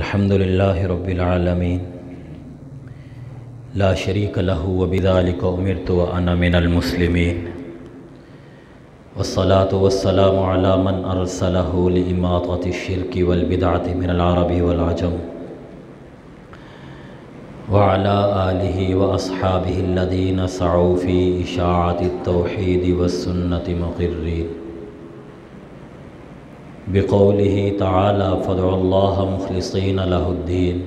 الحمدللہ رب العالمین لا شریک لہ وبذالک امرت وانا من المسلمین والصلاة والسلام علی من ارسلہ لإماطة الشرک والبدعة من العرب والعجم وعلى آلہ واصحابہ الذین سعوا فی اشاعة التوحید والسنة مقرین بقوله تعالى فادعوا الله مخلصين له الدين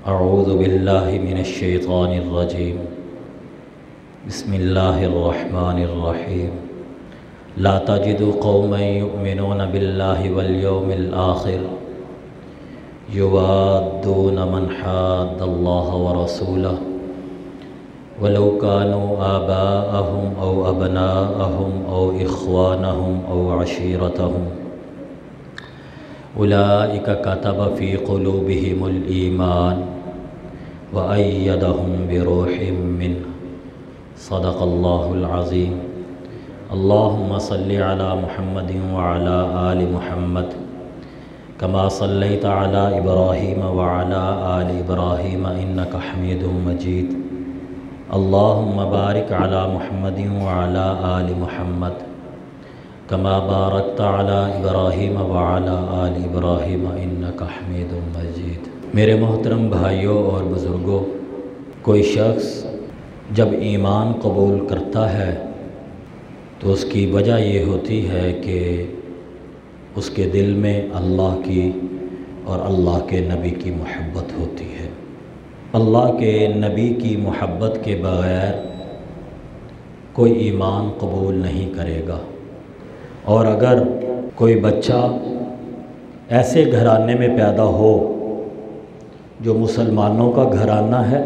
أعوذ بالله من الشيطان الرجيم بسم الله الرحمن الرحيم لا تجد قوما يؤمنون بالله واليوم الآخر يوادون من حاد الله ورسوله ولو كانوا آباءهم أو أبناءهم أو إخوانهم أو عشيرتهم أولئك كتب في قلوبهم الإيمان وأيدهم بروح منه صدق الله العظيم اللهم صل على محمد وعلى آل محمد كما صليت على إبراهيم وعلى آل إبراهيم إنك حميد مجيد اللهم بارك على محمد وعلى آل محمد كما باركت على إبراهيم وعلى آل إبراهيم إنك حميد مجيد۔ میرے محترم بھائیوں اور بزرگوں، کوئی شخص جب ایمان قبول کرتا ہے تو اس کی وجہ یہ ہوتی ہے کہ اس کے دل میں اللہ کی اور اللہ کے نبی کی محبت ہوتی ہے۔ اللہ کے نبی کی محبت کے بغیر کوئی ایمان قبول نہیں کرے گا، اور اگر کوئی بچہ ایسے گھرانے میں پیدا ہو جو مسلمانوں کا گھرانہ ہے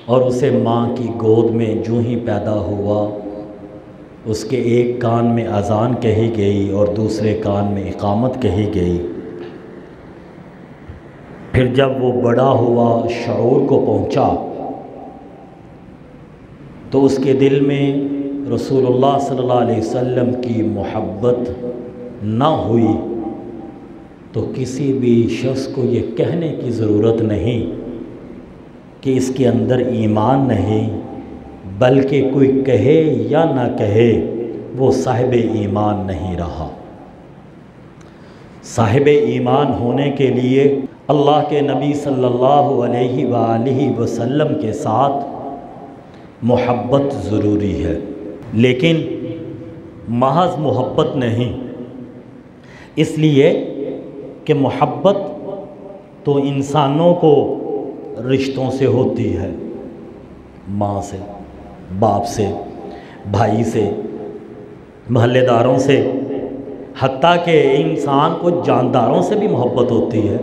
اور اسے ماں کی گود میں جو ہی پیدا ہوا اس کے ایک کان میں اذان کہی گئی اور دوسرے کان میں اقامت کہی گئی، پھر جب وہ بڑا ہوا شعور کو پہنچا تو اس کے دل میں رسول اللہ صلی اللہ علیہ وسلم کی محبت نہ ہوئی تو کسی بھی شخص کو یہ کہنے کی ضرورت نہیں کہ اس کے اندر ایمان نہیں، بلکہ کوئی کہے یا نہ کہے وہ صاحب ایمان نہیں رہا۔ صاحب ایمان ہونے کے لیے اللہ کے نبی صلی اللہ علیہ وآلہ وسلم کے ساتھ محبت ضروری ہے، لیکن محض محبت نہیں، اس لیے کہ محبت تو انسانوں کو رشتوں سے ہوتی ہے، ماں سے، باپ سے، بھائی سے، محلے داروں سے، حتیٰ کہ انسان کو جانداروں سے بھی محبت ہوتی ہے،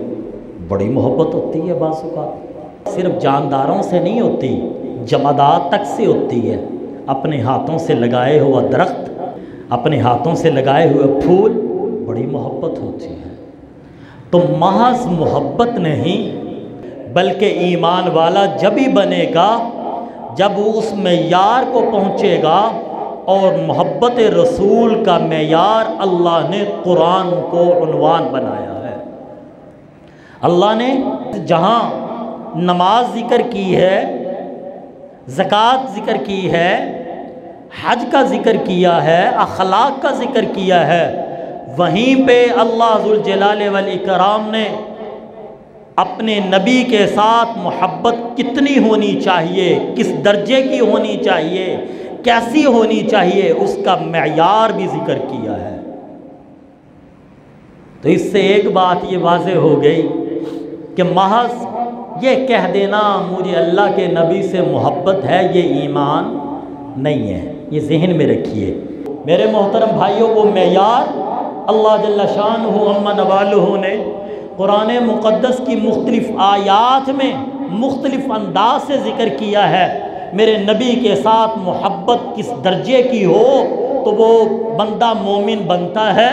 بڑی محبت ہوتی ہے۔ بعض اوقات صرف جانداروں سے نہیں ہوتی، جمادات تک سے ہوتی ہے۔ اپنے ہاتھوں سے لگائے ہوا درخت، اپنے ہاتھوں سے لگائے ہوئے پھول، بڑی محبت ہوتی ہے۔ تو محض محبت نہیں، بلکہ ایمان والا جب ہی بنے گا جب وہ اس معیار کو پہنچے گا، اور محبت رسول کا معیار اللہ نے قرآن کو عنوان بنایا ہے۔ اللہ نے جہاں نماز ذکر کی ہے، زکوٰۃ ذکر کی ہے، حج کا ذکر کیا ہے، اخلاق کا ذکر کیا ہے، وہیں پہ اللہ ذوالجلال والاکرام نے اپنے نبی کے ساتھ محبت کتنی ہونی چاہیے، کس درجے کی ہونی چاہیے، کیسی ہونی چاہیے، اس کا معیار بھی ذکر کیا ہے۔ تو اس سے ایک بات یہ واضح ہو گئی کہ محض یہ کہہ دینا مجھے اللہ کے نبی سے محبت ہے، یہ ایمان نہیں ہے، یہ ذہن میں رکھیے۔ میرے محترم بھائیوں، وہ معیار اللہ جل شانہ عما نوالہ نے قرآن مقدس کی مختلف آیات میں مختلف انداز سے ذکر کیا ہے۔ میرے نبی کے ساتھ محبت کس درجے کی ہو تو وہ بندہ مومن بنتا ہے،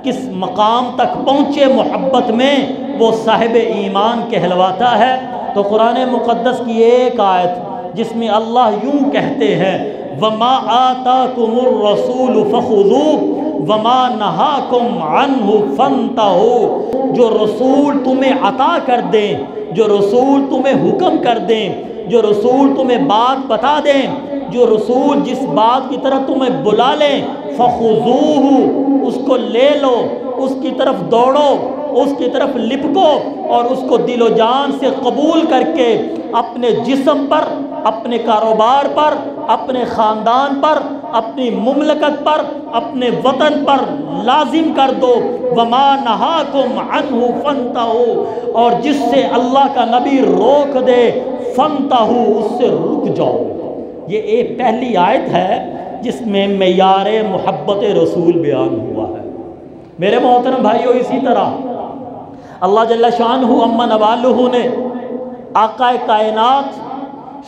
کس مقام تک پہنچے محبت میں وہ صاحب ایمان کہلواتا ہے۔ تو قرآن مقدس کی ایک آیت جس میں اللہ یوں کہتے ہیں وَمَا آتَاكُمُ الرَّسُولُ فَخُذُوهُ وما نہاکم عنہ فانتہوا، جو رسول تمہیں عطا کر دیں، جو رسول تمہیں حکم کر دیں، جو رسول تمہیں بات بتا دیں، جو رسول جس بات کی طرف تمہیں بلا لیں، فخذوہ، اس کو لے لو، اس کی طرف دوڑو، اس کی طرف لپکو اور اس کو دل و جان سے قبول کر کے اپنے جسم پر، اپنے کاروبار پر، اپنے خاندان پر، اپنی مملکت پر، اپنے وطن پر لازم کر دو۔ وما نہاکم عنہ فانتہوا، اور جس سے اللہ کا نبی روک دے، فانتہوا، اس سے رک جاؤ۔ یہ ایک پہلی آیت ہے جس میں معیار محبت رسول بیان ہوا ہے۔ میرے محترم بھائیو، اسی طرح اللہ جل شانہ عما نوالہ نے آقا کائنات،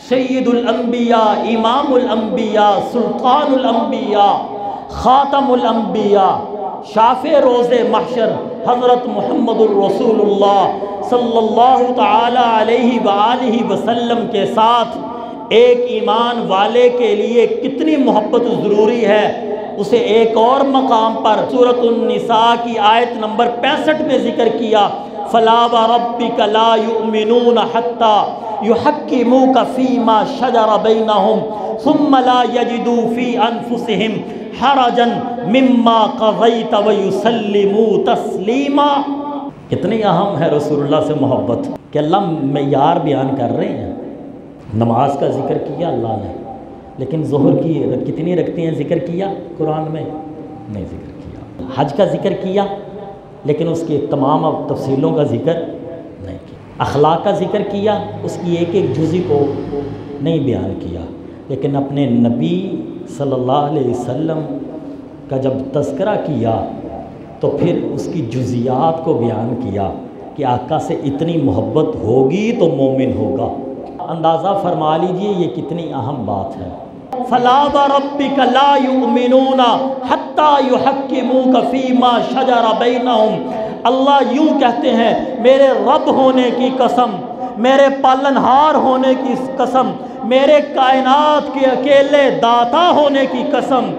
سید الانبیاء، امام الانبیاء، سلطان الانبیاء، خاتم الانبیاء، شافع روز محشر حضرت محمد الرسول اللہ صلی اللہ تعالی علیہ وآلہ وسلم کے ساتھ ایک ایمان والے کے لیے کتنی محبت ضروری ہے، اسے ایک اور مقام پر سورۃ النساء کی آیت نمبر 65 میں ذکر کیا۔ فَلَا وَرَبِّكَ لَا يُؤْمِنُونَ حَتَّى يُحَكِّمُوكَ فِي مَا شَجَرَ بَيْنَهُمْ ثُمَّ لَا يَجِدُوا فِي أَنفُسِهِمْ حَرَجًا مِمَّا قَضَيْتَ وَيُسَلِّمُوا تَسْلِيمًا۔ کتنی اہم ہے رسول اللہ سے محبت کہ اللہ معیار بیان کر رہے ہیں۔ نماز کا ذکر کیا اللہ نے، لیکن ظہر کی کتنی رکھتے ہیں ذکر کیا قرآن میں؟ نہیں ذکر کیا۔ حج کا ذکر کیا، لیکن اس کی تمام تفصیلوں کا ذکر نہیں کیا۔ اخلاق کا ذکر کیا، اس کی ایک ایک جزی کو نہیں بیان کیا، لیکن اپنے نبی صلی اللہ علیہ وسلم کا جب تذکرہ کیا تو پھر اس کی جزیات کو بیان کیا کہ آقا سے اتنی محبت ہوگی تو مومن ہوگا۔ اندازہ فرما لیجئے یہ کتنی اہم بات ہے۔ فَلَا وَرَبِّكَ لَا يُؤْمِنُونَ حَتَّى يُحَكِّمُوكَ فِي مَا شَجَرَ بَيْنَهُمْ، اللہ یوں کہتے ہیں، میرے رب ہونے کی قسم، میرے پالنہار ہونے کی قسم، میرے کائنات کے اکیلے داتا ہونے کی قسم،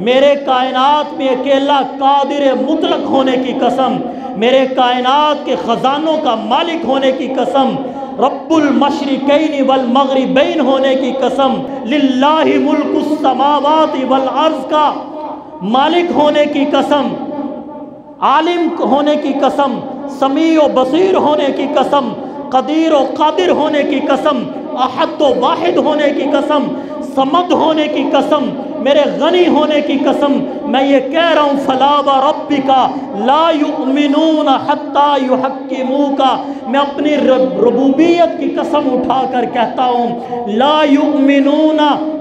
میرے کائنات میں اکیلا قادر مطلق ہونے کی قسم، میرے کائنات کے خزانوں کا مالک ہونے کی قسم، رب المشرقین والمغربین ہونے کی قسم، للہ ملک السماوات والارض کا مالک ہونے کی قسم، عالم ہونے کی قسم، سمیع و بصیر ہونے کی قسم، قدیر و قادر ہونے کی قسم، احد و واحد ہونے کی قسم، صمد ہونے کی قسم، میرے غنی ہونے کی قسم، میں یہ کہہ رہا ہوں فَلَا وَرَبِّكَ لَا يُؤْمِنُونَ حَتَّى يُحَكِّمُوكَ، میں اپنی ربوبیت کی قسم اٹھا کر کہتا ہوں لا یؤمنون،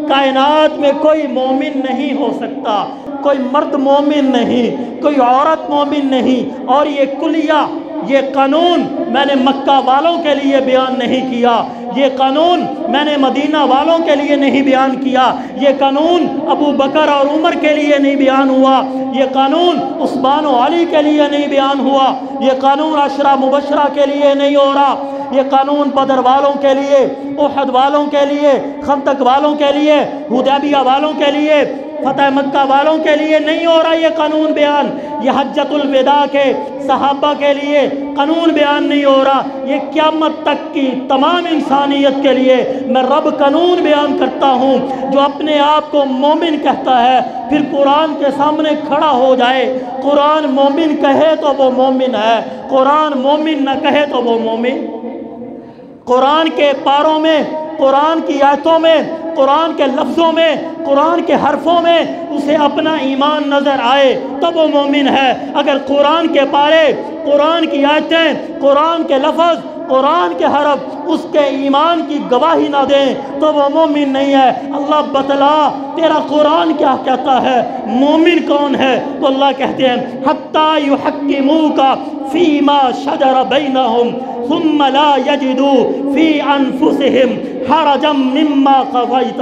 کائنات میں کوئی مومن نہیں ہو سکتا، کوئی مرد مومن نہیں، کوئی عورت مومن نہیں، اور یہ کلیہ، یہ قانون میں نے مکہ والوں کے لیے بیان نہیں کیا، یہ قانون میں نے مدینہ والوں کے لیے نہیں بیان کیا، یہ قانون ابو بکر اور عمر کے لیے نہیں بیان ہوا، یہ قانون عثمان و علی کے لیے نہیں بیان ہوا، یہ قانون عشرہ مبشرہ کے لیے نہیں ہو رہا، یہ قانون بدر والوں کے لیے، احد والوں کے لیے، خندق والوں کے لیے، حدیبیہ والوں کے لیے، فتح مکہ والوں کے لیے نہیں ہو رہا یہ قانون بیان، یہ حجۃ الوداع کے صحابہ کے لیے قانون بیان نہیں ہو رہا، یہ قیامت تک کی تمام انسانیت کے لیے میں رب قانون بیان کرتا ہوں۔ جو اپنے آپ کو مومن کہتا ہے پھر قرآن کے سامنے کھڑا ہو جائے، قرآن مومن کہے تو وہ مومن ہے، قرآن مومن نہ کہے تو وہ مومن۔ قرآن کے پاروں میں، قرآن کی آیتوں میں، قرآن کے لفظوں میں، قرآن کے حرفوں میں اسے اپنا ایمان نظر آئے تو وہ مومن ہے۔ اگر قرآن کے پارے، قرآن کی آیتیں، قرآن کے لفظ، قرآن کے حرف اس کے ایمان کی گواہی نہ دیں تو وہ مومن نہیں ہے۔ اللہ بتلا تیرا قرآن کیا کہتا ہے، مومن کون ہے؟ تو اللہ کہتے ہیں حَتَّى يُحَكِّمُوكَ فِي مَا شَجَرَ بَيْنَهُمْ ثُمَّ لَا يَجِدُوا فِي أَنفُسِهِمْ حَرَجًا مِمَّا قَضَيْتَ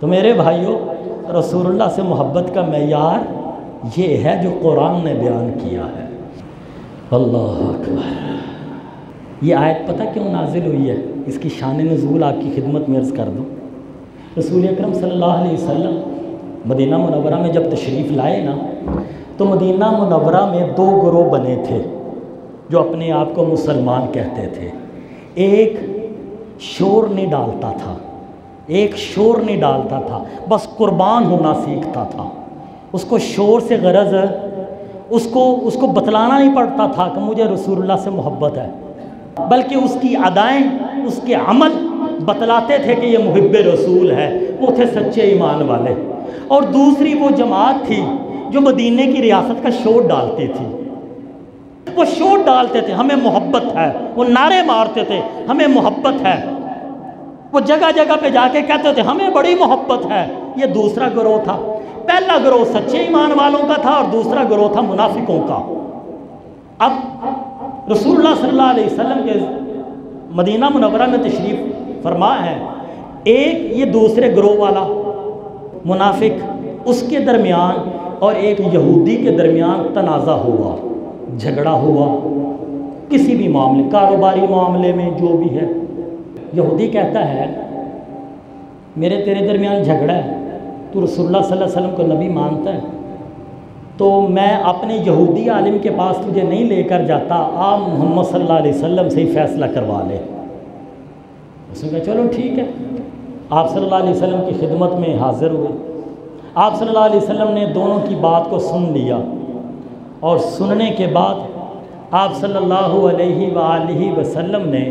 تو میرے بھائیوں، رسول اللہ سے محبت کا معیار یہ ہے جو قرآن نے بیان کیا ہے۔ اللہ اکبر۔ یہ آیت پتہ کیوں نازل ہوئی ہے؟ اس کی شان نزول آپ کی خدمت میں عرض کر دوں۔ رسول اکرم صلی اللہ علیہ وسلم مدینہ منورہ میں جب تشریف لائے نا، تو مدینہ منورہ میں دو گروہ بنے تھے جو اپنے آپ کو مسلمان کہتے تھے۔ ایک شور نہیں ڈالتا تھا، ایک شور نہیں ڈالتا تھا، بس قربان ہونا سیکھتا تھا۔ اس کو شور سے غرض اس کو بتلانا نہیں پڑتا تھا کہ مجھے رسول اللہ سے محبت ہے، بلکہ اس کی ادائیں، اس کے عمل بتلاتے تھے کہ یہ محب رسول ہے، وہ تھے سچے ایمان والے۔ اور دوسری وہ جماعت تھی جو مدینے کی ریاست کا شور ڈالتی تھی۔ وہ شور ڈالتے تھے ہمیں محبت ہے، وہ نعرے مارتے تھے ہمیں محبت ہے، وہ جگہ جگہ پہ جا کے کہتے تھے ہمیں بڑی محبت ہے۔ یہ دوسرا گروہ تھا۔ پہلا گروہ سچے ایمان والوں کا تھا اور دوسرا گروہ تھا منافقوں کا۔ اب رسول اللہ صلی اللہ علیہ وسلم کے مدینہ منورہ میں تشریف فرما ہے، ایک یہ دوسرے گروہ والا منافق، اس کے درمیان اور ایک یہودی کے درمیان تنازع ہوا، جھگڑا ہوا، کسی بھی معاملے، کاروباری معاملے میں جو بھی ہے۔ یہودی کہتا ہے میرے تیرے درمیان جھگڑا ہے، تو رسول اللہ صلی اللہ علیہ وسلم کو نبی مانتا ہے، تو میں اپنے یہودی عالم کے پاس تجھے نہیں لے کر جاتا، آپ محمد صلی اللہ علیہ وسلم سے ہی فیصلہ کروا لے۔ اس نے کہا چلو ٹھیک ہے۔ آپ صلی اللہ علیہ وسلم کی خدمت میں حاضر ہوئے۔ آپ صلی اللہ علیہ وسلم نے دونوں کی بات کو سن لیا، اور سننے کے بعد آپ صلی اللہ علیہ وآلہ وسلم نے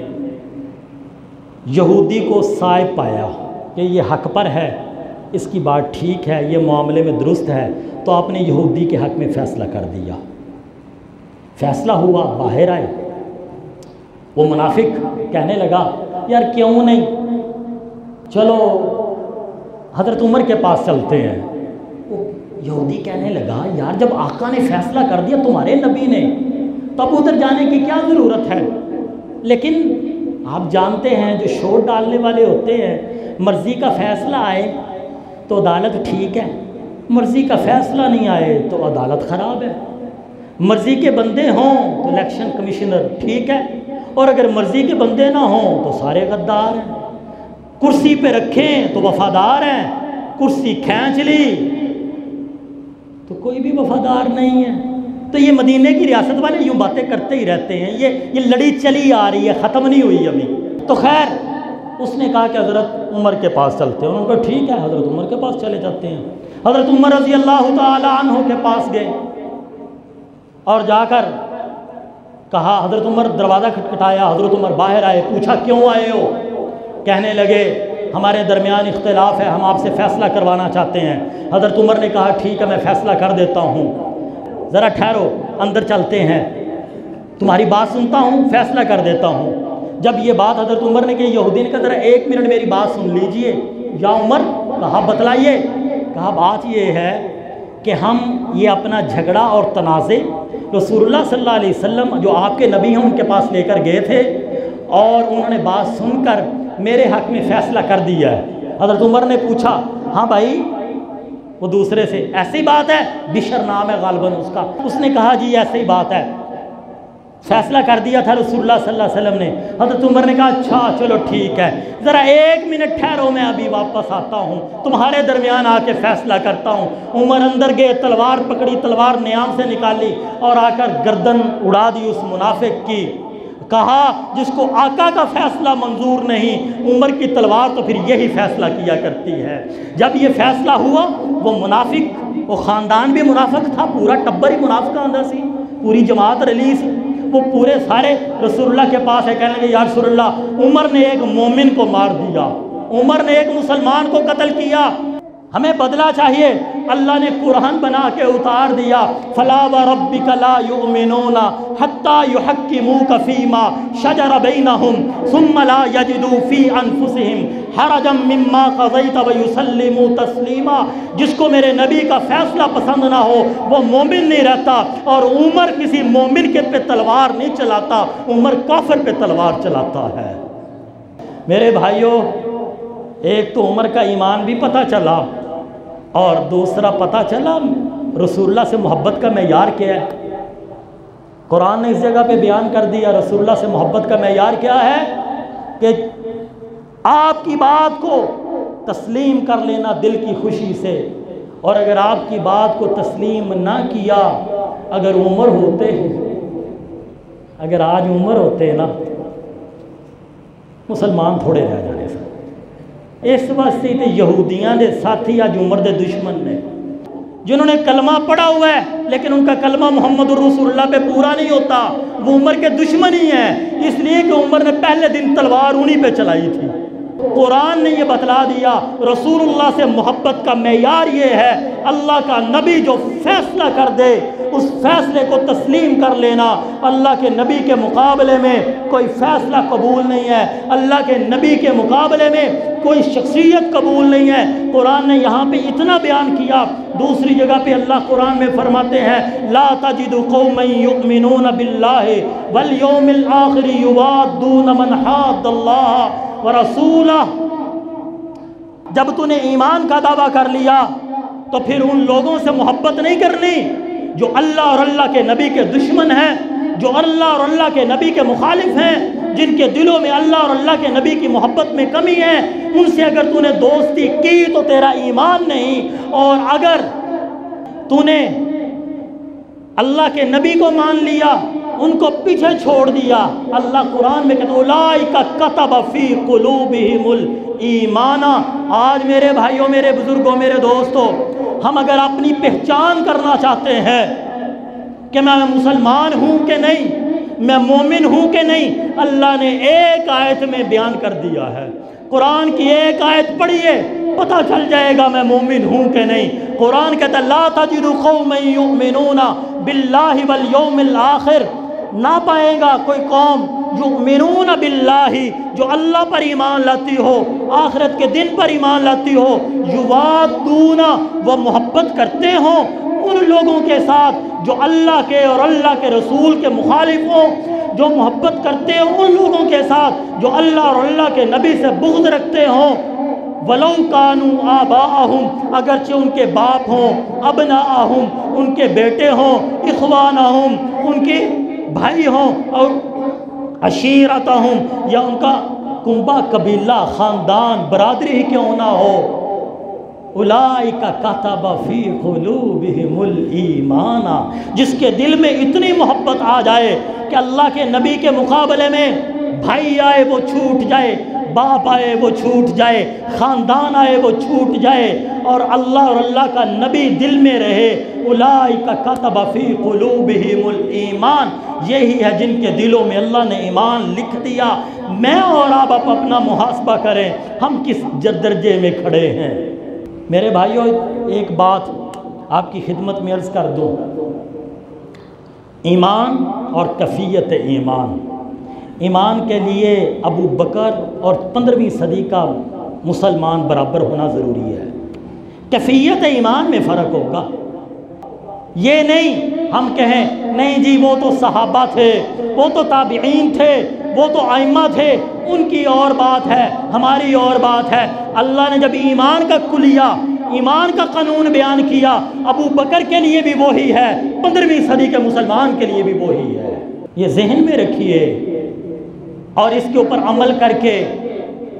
یہودی کو صائب پایا کہ یہ حق پر ہے، اس کی بات ٹھیک ہے، یہ معاملے میں درست ہے، تو آپ نے یہودی کے حق میں فیصلہ کر دیا۔ فیصلہ ہوا، باہر آئے۔ وہ منافق کہنے لگا یار کیوں نہیں، چلو حضرت عمر کے پاس چلتے ہیں۔ وہ یہودی کہنے لگا یار جب آقا نے فیصلہ کر دیا تمہارے نبی نے، تو اب ادھر جانے کی کیا ضرورت ہے؟ لیکن آپ جانتے ہیں جو شور ڈالنے والے ہوتے ہیں، مرضی کا فیصلہ آئے تو عدالت ٹھیک ہے، مرضی کا فیصلہ نہیں آئے تو عدالت خراب ہے۔ مرضی کے بندے ہوں تو الیکشن کمشنر ٹھیک ہے، اور اگر مرضی کے بندے نہ ہوں تو سارے غدار ہیں۔ کرسی پہ رکھیں تو وفادار ہیں، کرسی کھینچ لی تو کوئی بھی وفادار نہیں ہے۔ تو یہ مدینے کی ریاست والے یوں باتیں کرتے ہی رہتے ہیں، یہ لڑی چلی آ رہی ہے، ختم نہیں ہوئی ابھی۔ تو خیر اس نے کہا کہ حضرت عمر کے پاس چلتے ہیں۔ انہوں نے کہا ٹھیک ہے، حضرت عمر کے پاس چلے جاتے ہیں۔ حضرت عمر رضی اللہ تعالی عنہ کے پاس گئے اور جا کر کہا، حضرت عمر دروازہ کھٹکھٹایا، حضرت عمر باہر آئے، پوچھا کیوں آئے ہو؟ کہنے لگے ہمارے درمیان اختلاف ہے، ہم آپ سے فیصلہ کروانا چاہتے ہیں۔ حضرت عمر نے کہا ٹھیک ہے میں فیصلہ کر دیتا ہوں، ذرا ٹھہرو اندر چلتے ہیں، تمہاری بات سنتا ہوں، فیصلہ کر دیتا ہوں۔ جب یہ بات حضرت عمر نے کہی، یہودی نے کہا ذرا ایک منٹ میری بات سن لیجئے۔ یا عمر، کہا بتلائیے۔ کہا بات یہ ہے کہ ہم یہ اپنا جھگڑا اور تنازع رسول اللہ صلی اللہ علیہ وسلم جو آپ کے نبی ہیں ان کے پاس لے کر گئے تھے، اور انہوں نے بات سن کر میرے حق میں فیصلہ کر دیا ہے۔ حضرت عمر نے پوچھا ہاں بھائی وہ دوسرے سے ایسی بات ہے؟ بشر نام ہے غالباً اس کا۔ اس نے کہا جی ایسی بات ہے، فیصلہ کر دیا تھا رسول اللہ صلی اللہ علیہ وسلم نے۔ حضرت عمر نے کہا اچھا چلو ٹھیک ہے، ذرا ایک منٹ ٹھہرو میں ابھی واپس آتا ہوں، تمہارے درمیان آ کے فیصلہ کرتا ہوں۔ عمر اندر گئے، تلوار پکڑی، تلوار نیام سے نکالی اور آ کر گردن اڑا دی اس منافق کی۔ کہا جس کو آقا کا فیصلہ منظور نہیں، عمر کی تلوار تو پھر یہی فیصلہ کیا کرتی ہے۔ جب یہ فیصلہ ہوا، وہ منافق، وہ خاندان بھی منافق تھا، پورا ٹبر ہی منافق آندہ سی، پوری جماعت رلی سی، وہ پورے سارے رسول اللہ کے پاس ہے، کہنے لگے یا رسول اللہ عمر نے ایک مومن کو مار دیا، عمر نے ایک مسلمان کو قتل کیا، ہمیں بدلہ چاہیے۔ اللہ نے قرآن بنا کے اتار دیا، فلا وربک لا یؤمنون حتی یحکموک فیما شجر بینہم ثم لا یجدوا فی انفسہم حرجا مما قضیت ویسلموا تسلیما۔ جس کو میرے نبی کا فیصلہ پسند نہ ہو وہ مومن نہیں رہتا، اور عمر کسی مومن کے پہ تلوار نہیں چلاتا، عمر کافر پہ تلوار چلاتا ہے۔ میرے بھائیوں، ایک تو عمر کا ایمان بھی پتہ چلا، اور دوسرا پتہ چلا رسول اللہ سے محبت کا معیار کیا ہے۔ قرآن نے اس جگہ پہ بیان کر دیا رسول اللہ سے محبت کا معیار کیا ہے کہ آپ کی بات کو تسلیم کر لینا دل کی خوشی سے، اور اگر آپ کی بات کو تسلیم نہ کیا، اگر عمر ہوتے اگر آج عمر ہوتے نا، مسلمان تھوڑے رہ جانے سن۔ اس واسطے تے یہودیاں دے ساتھی آج عمر دے دشمن نے، جنہوں نے کلمہ پڑھا ہوا ہے لیکن ان کا کلمہ محمد الرسول اللہ پہ پورا نہیں ہوتا، وہ عمر کے دشمن ہی ہیں، اس لیے کہ عمر نے پہلے دن تلوار انہی پہ چلائی تھی۔ قرآن نے یہ بتلا دیا رسول اللہ سے محبت کا معیار یہ ہے، اللہ کا نبی جو فیصلہ کر دے اس فیصلے کو تسلیم کر لینا۔ اللہ کے نبی کے مقابلے میں کوئی فیصلہ قبول نہیں ہے، اللہ کے نبی کے مقابلے میں کوئی شخصیت قبول نہیں ہے۔ قرآن نے یہاں پہ اتنا بیان کیا، دوسری جگہ پہ اللہ قرآن میں فرماتے ہیں لا تجد قوما یؤمنون باللہ والیوم الآخر یوادون من حاد اللہ ورسولہ۔ جب تو نے ایمان کا دعویٰ کر لیا تو پھر ان لوگوں سے محبت نہیں کرنی جو اللہ اور اللہ کے نبی کے دشمن ہیں، جو اللہ اور اللہ کے نبی کے مخالف ہیں، جن کے دلوں میں اللہ اور اللہ کے نبی کی محبت میں کمی ہے۔ ان سے اگر تو نے دوستی کی تو تیرا ایمان نہیں، اور اگر تو نے اللہ کے نبی کو مان لیا، ان کو پیچھے چھوڑ دیا، اللہ قرآن میں کہتا ہے اولئک کتب فی قلوبہم الایمان۔ آج میرے بھائیوں، میرے بزرگوں، میرے دوستوں، ہم اگر اپنی پہچان کرنا چاہتے ہیں کہ میں مسلمان ہوں کہ نہیں، میں مومن ہوں کہ نہیں، اللہ نے ایک آیت میں بیان کر دیا ہے۔ قرآن کی ایک آیت پڑھیے، پتہ چل جائے گا میں مومن ہوں کہ نہیں۔ قرآن کہتا ہے لا تجد قوما یؤمنون باللہ والیوم الآخر، نہ پائے گا کوئی قوم یؤمنون باللہ جو اللہ پر ایمان لاتی ہو، آخرت کے دن پر ایمان لاتی ہو، یوادون وہ محبت کرتے ہوں ان لوگوں کے ساتھ جو اللہ کے اور اللہ کے رسول کے مخالف ہوں، جو محبت کرتے ہیں ان لوگوں کے ساتھ جو اللہ اور اللہ کے نبی سے بغض رکھتے ہوں، وَلَوْ كَانُوا آبَاءَهُمْ اگرچہ ان کے باپ ہوں، ابناءَهُمْ ان کے بیٹے ہوں، اخوانَهُمْ ان کے بھائی ہوں، اور عشیرتہم یا ان کا کنبہ قبیلہ خاندان برادری ہی کیوں نہ ہو، اولئک کتب فی قلوبہم الایمان، جس کے دل میں اتنی محبت آ جائے کہ اللہ کے نبی کے مقابلے میں بھائی آئے وہ چھوٹ جائے، باپ آئے وہ چھوٹ جائے، خاندان آئے وہ چھوٹ جائے، اور اللہ اور اللہ کا نبی دل میں رہے، اولئک کتب فی قلوبہم الایمان، یہی ہے جن کے دلوں میں اللہ نے ایمان لکھ دیا۔ میں اور آپ اپنا محاسبہ کریں، ہم کس درجے میں کھڑے ہیں۔ میرے بھائیوں، ایک بات آپ کی خدمت میں عرض کر دوں، ایمان اور کیفیت ایمان، ایمان کے لیے ابو بکر اور 15ویں صدی کا مسلمان برابر ہونا ضروری ہے۔ کیفیت ایمان میں فرق ہوگا، یہ نہیں ہم کہیں نہیں جی وہ تو صحابہ تھے، وہ تو تابعین تھے، وہ تو ائمہ تھے، ان کی اور بات ہے، ہماری اور بات ہے۔ اللہ نے جب ایمان کا کلیہ، ایمان کا قانون بیان کیا، ابو بکر کے لیے بھی وہی ہے، 15ویں صدی کے مسلمان کے لیے بھی وہی ہے۔ یہ ذہن میں رکھیے اور اس کے اوپر عمل کر کے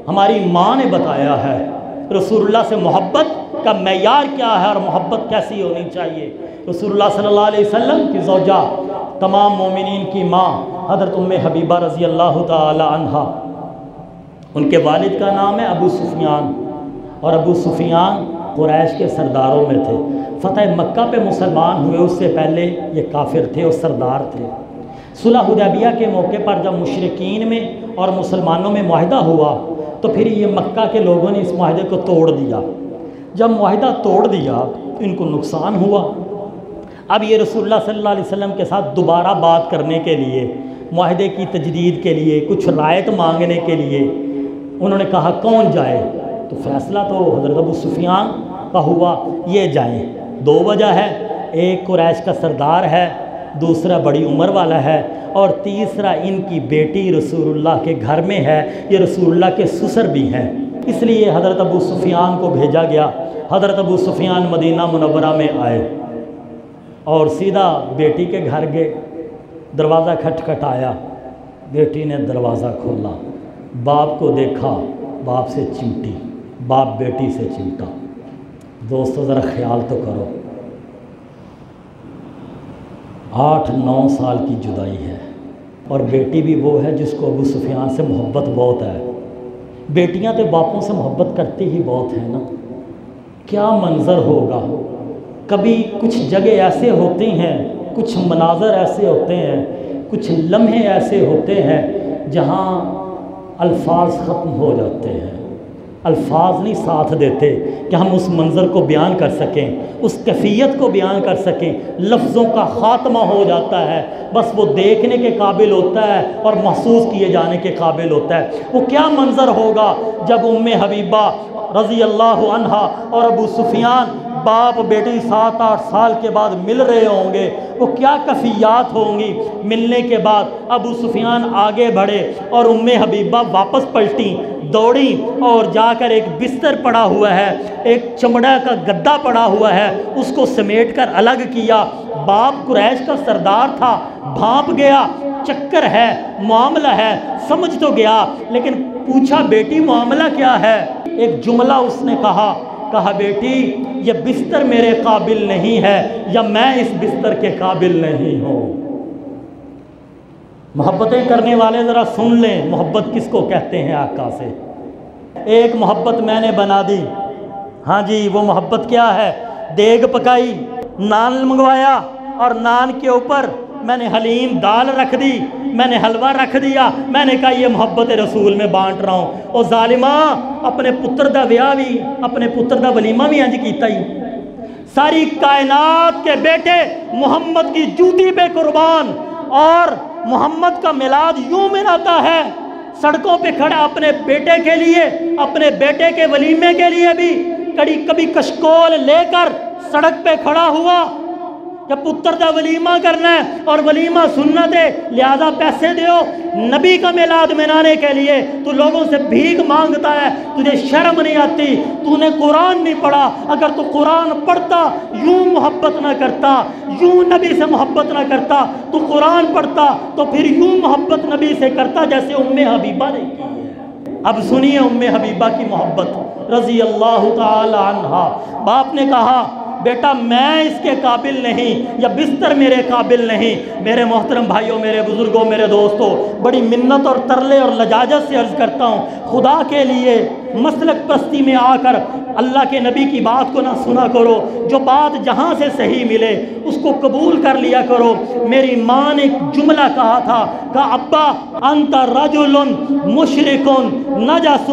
ہماری ماں نے بتایا ہے رسول اللہ سے محبت کا معیار کیا ہے اور محبت کیسی ہونی چاہیے۔ رسول اللہ صلی اللہ علیہ وسلم کی زوجہ، تمام مومنین کی ماں حضرت ام حبیبہ رضی اللہ تعالی عنہا، ان کے والد کا نام ہے ابو سفیان، اور ابو سفیان قریش کے سرداروں میں تھے۔ فتح مکہ پہ مسلمان ہوئے، اس سے پہلے یہ کافر تھے اور سردار تھے۔ صلح حدیبیہ کے موقع پر جب مشرکین میں اور مسلمانوں میں معاہدہ ہوا تو پھر یہ مکہ کے لوگوں نے اس معاہدے کو توڑ دیا۔ جب معاہدہ توڑ دیا ان کو نقصان ہوا۔ اب یہ رسول اللہ صلی اللہ علیہ وسلم کے ساتھ دوبارہ بات کرنے کے لیے، معاہدے کی تجدید کے لیے، کچھ رعایت مانگنے کے لیے انہوں نے کہا کون جائے؟ تو فیصلہ تو حضرت ابو سفیان کا ہوا، یہ جائیں۔ دو وجہ ہے، ایک قریش کا سردار ہے، دوسرا بڑی عمر والا ہے، اور تیسرا ان کی بیٹی رسول اللہ کے گھر میں ہے، یہ رسول اللہ کے سسر بھی ہیں۔ اس لیے حضرت ابو سفیان کو بھیجا گیا۔ حضرت ابو سفیان مدینہ منورہ میں آئے اور سیدھا بیٹی کے گھر گئے۔ دروازہ کھٹکھٹایا، بیٹی نے دروازہ کھولا، باپ کو دیکھا، باپ سے چمٹی، باپ بیٹی سے چمٹا۔ دوستو ذرا خیال تو کرو، 8-9 سال کی جدائی ہے، اور بیٹی بھی وہ ہے جس کو ابو سفیان سے محبت بہت ہے۔ بیٹیاں تو باپوں سے محبت کرتی ہی بہت ہیں نا۔ کیا منظر ہوگا؟ کبھی کچھ جگہ ایسے ہوتی ہیں، کچھ مناظر ایسے ہوتے ہیں، کچھ لمحے ایسے ہوتے ہیں جہاں الفاظ ختم ہو جاتے ہیں، الفاظ نہیں ساتھ دیتے کہ ہم اس منظر کو بیان کر سکیں، اس کیفیت کو بیان کر سکیں۔ لفظوں کا خاتمہ ہو جاتا ہے، بس وہ دیکھنے کے قابل ہوتا ہے اور محسوس کیے جانے کے قابل ہوتا ہے۔ وہ کیا منظر ہوگا جب ام حبیبہ رضی اللہ عنہا اور ابو سفیان باپ بیٹی 7-8 سال کے بعد مل رہے ہوں گے، وہ کیا کیفیات ہوں گی۔ ملنے کے بعد ابو سفیان آگے بڑھے اور ام حبیبہ واپس پلٹیں، دوڑیں اور جا کر ایک بستر پڑا ہوا ہے، ایک چمڑا کا گدا پڑا ہوا ہے، اس کو سمیٹ کر الگ کیا۔ باپ قریش کا سردار تھا، بھانپ گیا، چکر ہے، معاملہ ہے، سمجھ تو گیا، لیکن پوچھا بیٹی معاملہ کیا ہے؟ ایک جملہ اس نے کہا بیٹی یہ بستر میرے قابل نہیں ہے، یا میں اس بستر کے قابل نہیں ہوں۔ محبتیں کرنے والے ذرا سن لیں، محبت کس کو کہتے ہیں آقا سے۔ ایک محبت میں نے بنا دی، ہاں جی، وہ محبت کیا ہے؟ دیگ پکائی، نان منگوایا، اور نان کے اوپر میں نے حلیم دال رکھ دی، میں نے حلوہ رکھ دیا، میں نے کہا یہ محبت رسول میں بانٹ رہا ہوں۔ او ظالمہ، اپنے پتر دا ویاہ بھی، اپنے پتر دا ولیمہ بھی انج کیتا ہی۔ ساری کائنات کے بیٹے محمد کی جوتی پہ قربان، اور محمد کا میلاد یوں مناتا ہے، سڑکوں پہ کھڑا اپنے بیٹے کے لیے، اپنے بیٹے کے ولیمے کے لیے بھی کبھی کشکول لے کر سڑک پہ کھڑا ہوا کہ پتر دا ولیمہ کرنا ہے اور ولیمہ سنت ہے، لہذا پیسے دیو نبی کا میلاد منانے کے لیے۔ تو لوگوں سے بھیک مانگتا ہے، تجھے شرم نہیں آتی؟ تو نے قرآن نہیں پڑھا؟ اگر تو قرآن پڑھتا، یوں محبت نہ کرتا، یوں نبی سے محبت نہ کرتا، تو قرآن پڑھتا تو پھر یوں محبت نبی سے کرتا جیسے ام حبیبہ نے کی ہے۔ اب سنیے ام حبیبہ کی محبت رضی اللہ تعالی عنہا۔ باپ نے کہا بیٹا میں اس کے قابل نہیں، یا بستر میرے قابل نہیں۔ میرے محترم بھائیوں، میرے بزرگوں، میرے دوستوں، بڑی منت اور ترلے اور لجاجت سے عرض کرتا ہوں، خدا کے لیے مسلک پستی میں آ کر اللہ کے نبی کی بات کو نہ سنا کرو۔ جو بات جہاں سے صحیح ملے اس کو قبول کر لیا کرو۔ میری ماں نے ایک جملہ کہا تھا کہ ابا انت رجل مشرک نجس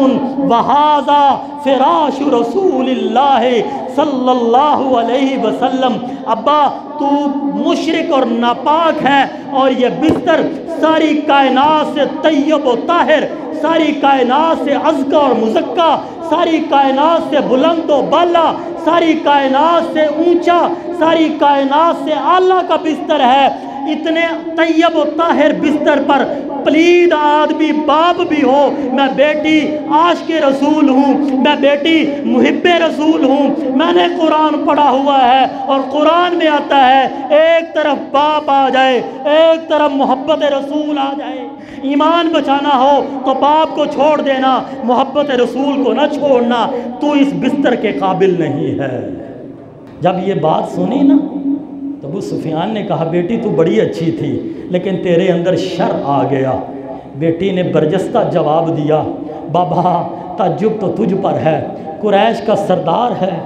وہذا فراش رسول اللہ صلی اللہ علیہ وسلم۔ ابا تو مشرک اور ناپاک ہے، اور یہ بستر ساری کائنات سے طیب و طاہر، ساری کائنات سے ازکا اور مزکا، ساری کائنات سے بلند و بالا، ساری کائنات سے اونچا، ساری کائنات سے اعلیٰ کا بستر ہے۔ اتنے طیب و طاہر بستر پر پلید آدمی باپ بھی ہو، میں بیٹی عاشق رسول ہوں، میں بیٹی محب رسول ہوں، میں نے قرآن پڑھا ہوا ہے، اور قرآن میں آتا ہے ایک طرف باپ آ جائے، ایک طرف محبت رسول آ جائے۔ ایمان بچانا ہو تو باپ کو چھوڑ دینا، محبت رسول کو نہ چھوڑنا۔ تو اس بستر کے قابل نہیں ہے۔ جب یہ بات سنی نا تو ابو سفیان نے کہا بیٹی تو بڑی اچھی تھی، لیکن تیرے اندر شر آ گیا۔ بیٹی نے برجستہ جواب دیا، بابا تعجب تو تجھ پر ہے، قریش کا سردار ہے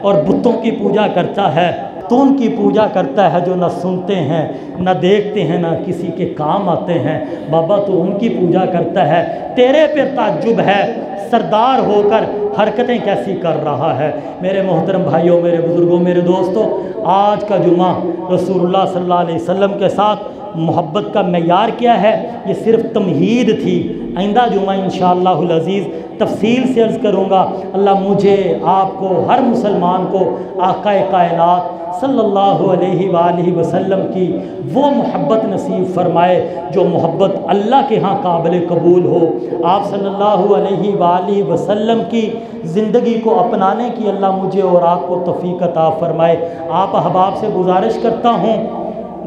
اور بتوں کی پوجا کرتا ہے، تو ان کی پوجا کرتا ہے جو نہ سنتے ہیں نہ دیکھتے ہیں نہ کسی کے کام آتے ہیں۔ بابا تو ان کی پوجا کرتا ہے، تیرے پہ تعجب ہے، سردار ہو کر حرکتیں کیسی کر رہا ہے۔ میرے محترم بھائیوں، میرے بزرگوں، میرے دوستوں، آج کا جمعہ رسول اللہ صلی اللہ علیہ وسلم کے ساتھ محبت کا معیار کیا ہے، یہ صرف تمہید تھی۔ آئندہ جمعہ انشاءاللہ العزیز تفصیل سے عرض کروں گا۔ اللہ مجھے، آپ کو، ہر مسلمان کو آقا کائنات صلی اللہ علیہ وآلہ وسلم کی وہ محبت نصیب فرمائے جو محبت اللہ کے ہاں قابل قبول ہو۔ آپ صلی اللہ علیہ وآلہ وسلم کی زندگی کو اپنانے کی اللہ مجھے اور آپ کو توفیق عطا فرمائے۔ آپ احباب سے گزارش کرتا ہوں،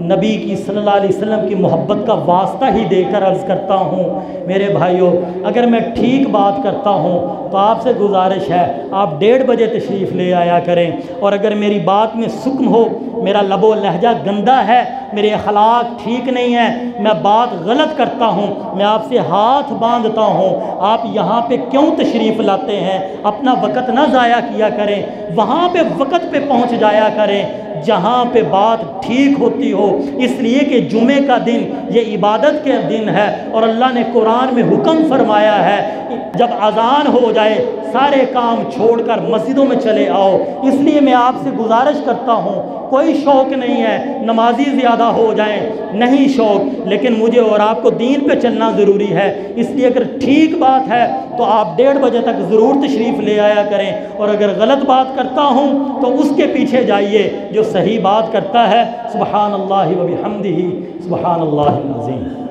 نبی کی صلی اللہ علیہ وسلم کی محبت کا واسطہ ہی دے کر عرض کرتا ہوں، میرے بھائیوں اگر میں ٹھیک بات کرتا ہوں تو آپ سے گزارش ہے آپ 1:30 بجے تشریف لے آیا کریں، اور اگر میری بات میں سکم ہو، میرا لب و لہجہ گندا ہے، میرے اخلاق ٹھیک نہیں ہے، میں بات غلط کرتا ہوں، میں آپ سے ہاتھ باندھتا ہوں، آپ یہاں پہ کیوں تشریف لاتے ہیں؟ اپنا وقت نہ ضائع کیا کریں، وہاں پہ وقت پہ پہنچ جایا کریں جہاں پہ بات ٹھیک ہوتی ہو، اس لیے کہ جمعے کا دن یہ عبادت کے دن ہے، اور اللہ نے قرآن میں حکم فرمایا ہے جب اذان ہو جائے سارے کام چھوڑ کر مسجدوں میں چلے آؤ۔ اس لیے میں آپ سے گزارش کرتا ہوں، کوئی شوق نہیں ہے نمازی زیادہ ہو جائیں، نہیں شوق، لیکن مجھے اور آپ کو دین پہ چلنا ضروری ہے، اس لیے اگر ٹھیک بات ہے تو آپ 1:30 بجے تک ضرور تشریف لے آیا کریں، اور اگر غلط بات کرتا ہوں تو اس کے پیچھے جائیے جو صحیح بات کرتا ہے۔ سبحان اللہ و بحمدہ، سبحان اللہ العظیم۔